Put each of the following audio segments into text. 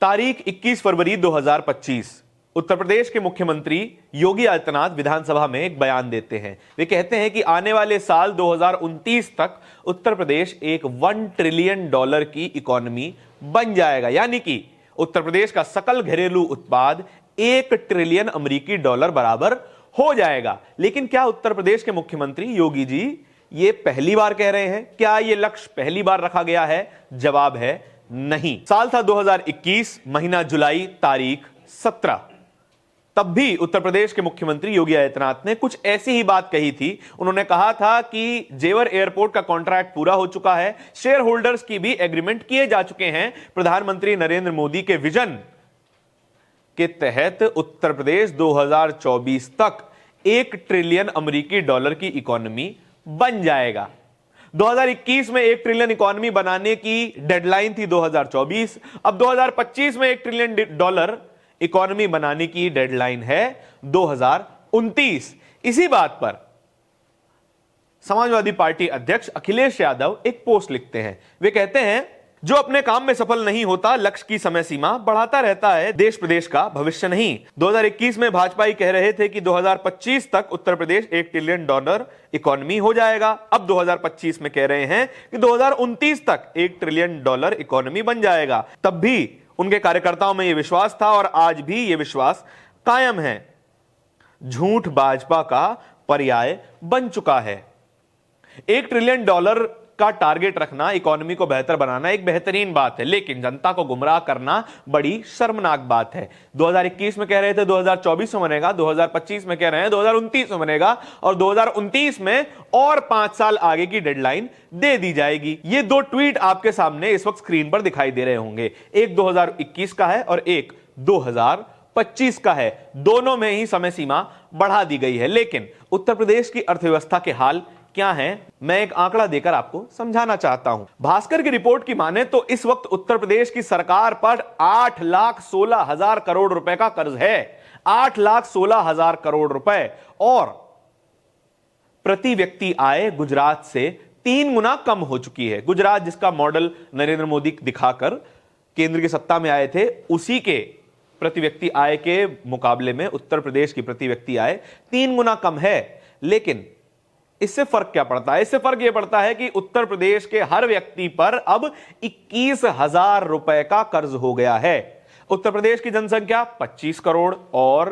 तारीख 21 फरवरी 2025। उत्तर प्रदेश के मुख्यमंत्री योगी आदित्यनाथ विधानसभा में एक बयान देते हैं। वे कहते हैं कि आने वाले साल 2029 तक उत्तर प्रदेश एक $1 ट्रिलियन की इकोनॉमी बन जाएगा, यानी कि उत्तर प्रदेश का सकल घरेलू उत्पाद $1 ट्रिलियन अमेरिकी डॉलर बराबर हो जाएगा। लेकिन क्या उत्तर प्रदेश के मुख्यमंत्री योगी जी ये पहली बार कह रहे हैं? क्या ये लक्ष्य पहली बार रखा गया है? जवाब है नहीं। साल था 2021, महीना जुलाई, तारीख 17। तब भी उत्तर प्रदेश के मुख्यमंत्री योगी आदित्यनाथ ने कुछ ऐसी ही बात कही थी। उन्होंने कहा था कि जेवर एयरपोर्ट का कॉन्ट्रैक्ट पूरा हो चुका है, शेयर होल्डर्स की भी एग्रीमेंट किए जा चुके हैं। प्रधानमंत्री नरेंद्र मोदी के विजन के तहत उत्तर प्रदेश 2024 तक $1 ट्रिलियन अमेरिकी डॉलर की इकोनॉमी बन जाएगा। 2021 में $1 ट्रिलियन इकोनॉमी बनाने की डेडलाइन थी 2024। अब 2025 में $1 ट्रिलियन इकोनॉमी बनाने की डेडलाइन है 2029। इसी बात पर समाजवादी पार्टी अध्यक्ष अखिलेश यादव एक पोस्ट लिखते हैं। वे कहते हैं, जो अपने काम में सफल नहीं होता लक्ष्य की समय सीमा बढ़ाता रहता है, देश प्रदेश का भविष्य नहीं। 2021 में भाजपा ही कह रहे थे कि 2025 तक उत्तर प्रदेश $1 ट्रिलियन इकोनॉमी हो जाएगा। अब 2025 में कह रहे हैं कि 2029 तक $1 ट्रिलियन इकोनॉमी बन जाएगा। तब भी उनके कार्यकर्ताओं में यह विश्वास था और आज भी यह विश्वास कायम है। झूठ भाजपा का पर्याय बन चुका है। $1 ट्रिलियन का टारगेट रखना, इकोनॉमी को बेहतर बनाना एक बेहतरीन बात है, लेकिन जनता को गुमराह करना बड़ी शर्मनाक बात है। 2021 में कह रहे थे 2024 में बनेगा, 2025 में कह रहे हैं 2029 में बनेगा और 2029 में और 5 साल आगे की डेडलाइन दे दी जाएगी। ये दो ट्वीट आपके सामने इस वक्त स्क्रीन पर दिखाई दे रहे होंगे। एक 2021 का है और एक 2025 का है। दोनों में ही समय सीमा बढ़ा दी गई है। लेकिन उत्तर प्रदेश की अर्थव्यवस्था के हाल क्या है, मैं एक आंकड़ा देकर आपको समझाना चाहता हूं। भास्कर की रिपोर्ट की माने तो इस वक्त उत्तर प्रदेश की सरकार पर 8,16,000 करोड़ रुपए का कर्ज है। 8,16,000 करोड़ रुपए। और प्रति व्यक्ति आय गुजरात से 3 गुना कम हो चुकी है। गुजरात जिसका मॉडल नरेंद्र मोदी दिखाकर केंद्र की सत्ता में आए थे, उसी के प्रति व्यक्ति आय के मुकाबले में उत्तर प्रदेश की प्रति व्यक्ति आय 3 गुना कम है। लेकिन इससे फर्क क्या पड़ता है? इससे फर्क यह पड़ता है कि उत्तर प्रदेश के हर व्यक्ति पर अब 21,000 रुपए का कर्ज हो गया है। उत्तर प्रदेश की जनसंख्या 25 करोड़ और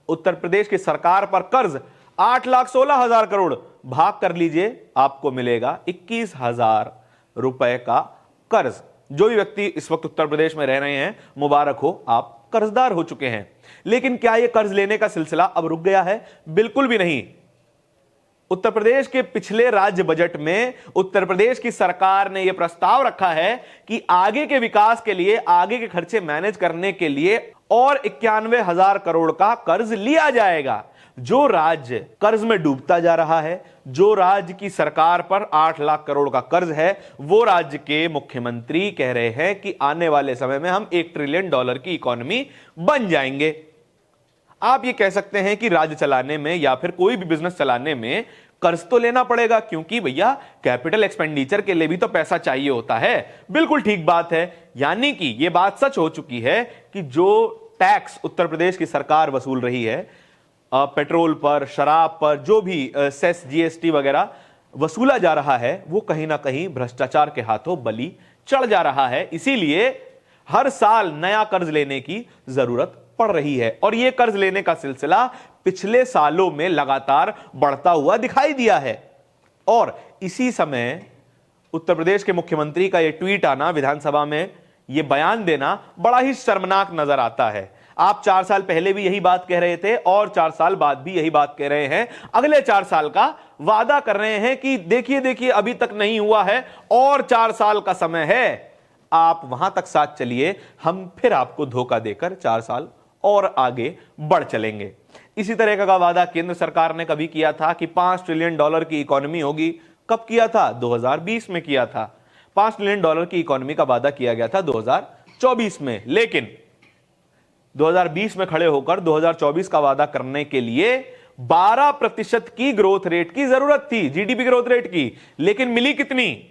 उत्तर प्रदेश की सरकार पर कर्ज 8,16,000 करोड़। भाग कर लीजिए, आपको मिलेगा 21,000 रुपए का कर्ज। जो भी व्यक्ति इस वक्त उत्तर प्रदेश में रह रहे हैं, मुबारक हो, आप कर्जदार हो चुके हैं। लेकिन क्या यह कर्ज लेने का सिलसिला अब रुक गया है? बिल्कुल भी नहीं। उत्तर प्रदेश के पिछले राज्य बजट में उत्तर प्रदेश की सरकार ने यह प्रस्ताव रखा है कि आगे के विकास के लिए, आगे के खर्चे मैनेज करने के लिए और 91,000 करोड़ का कर्ज लिया जाएगा। जो राज्य कर्ज में डूबता जा रहा है, जो राज्य की सरकार पर 8 लाख करोड़ का कर्ज है, वो राज्य के मुख्यमंत्री कह रहे हैं कि आने वाले समय में हम $1 ट्रिलियन की इकोनॉमी बन जाएंगे। आप ये कह सकते हैं कि राज्य चलाने में या फिर कोई भी बिजनेस चलाने में कर्ज तो लेना पड़ेगा, क्योंकि भैया कैपिटल एक्सपेंडिचर के लिए भी तो पैसा चाहिए होता है। बिल्कुल ठीक बात है। यानी कि यह बात सच हो चुकी है कि जो टैक्स उत्तर प्रदेश की सरकार वसूल रही है, पेट्रोल पर, शराब पर, जो भी सेस, जीएसटी वगैरह वसूला जा रहा है, वो कहीं ना कहीं भ्रष्टाचार के हाथों बलि चढ़ जा रहा है। इसीलिए हर साल नया कर्ज लेने की जरूरत पड़ रही है और यह कर्ज लेने का सिलसिला पिछले सालों में लगातार बढ़ता हुआ दिखाई दिया है। और इसी समय उत्तर प्रदेश के मुख्यमंत्री का यह ट्वीट आना, विधानसभा में यह बयान देना बड़ा ही शर्मनाक नजर आता है। आप 4 साल पहले भी यही बात कह रहे थे और 4 साल बाद भी यही बात कह रहे हैं। अगले 4 साल का वादा कर रहे हैं कि देखिए देखिए अभी तक नहीं हुआ है और 4 साल का समय है, आप वहां तक साथ चलिए, हम फिर आपको धोखा देकर 4 साल और आगे बढ़ चलेंगे। इसी तरह का वादा केंद्र सरकार ने कभी किया था कि $5 ट्रिलियन की इकोनॉमी होगी। कब किया था? 2020 में किया था। $5 ट्रिलियन की इकोनॉमी का वादा किया गया था 2024 में। लेकिन 2020 में खड़े होकर 2024 का वादा करने के लिए 12% की ग्रोथ रेट की जरूरत थी, जीडीपी ग्रोथ रेट की। लेकिन मिली कितनी?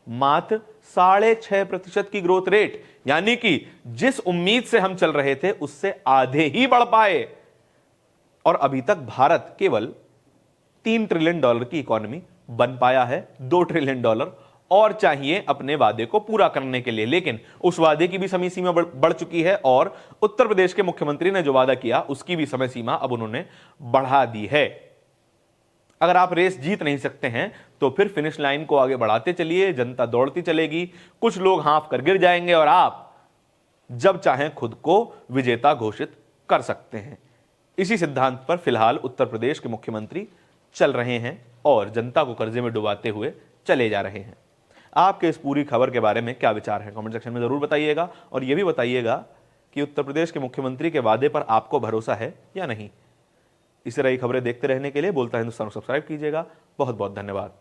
मात्र 6.5% की ग्रोथ रेट, यानी कि जिस उम्मीद से हम चल रहे थे उससे आधे ही बढ़ पाए। और अभी तक भारत केवल $3 ट्रिलियन की इकोनॉमी बन पाया है। $2 ट्रिलियन और चाहिए अपने वादे को पूरा करने के लिए, लेकिन उस वादे की भी समय सीमा बढ़ चुकी है और उत्तर प्रदेश के मुख्यमंत्री ने जो वादा किया उसकी भी समय सीमा अब उन्होंने बढ़ा दी है। अगर आप रेस जीत नहीं सकते हैं तो फिर फिनिश लाइन को आगे बढ़ाते चलिए, जनता दौड़ती चलेगी, कुछ लोग हाफ कर गिर जाएंगे और आप जब चाहें खुद को विजेता घोषित कर सकते हैं। इसी सिद्धांत पर फिलहाल उत्तर प्रदेश के मुख्यमंत्री चल रहे हैं और जनता को कर्जे में डुबाते हुए चले जा रहे हैं। आपके इस पूरी खबर के बारे में क्या विचार है, कमेंट सेक्शन में जरूर बताइएगा और यह भी बताइएगा कि उत्तर प्रदेश के मुख्यमंत्री के वादे पर आपको भरोसा है या नहीं। इसी तरह की खबरें देखते रहने के लिए बोलता हिंदुस्तान को सब्सक्राइब कीजिएगा। बहुत बहुत धन्यवाद।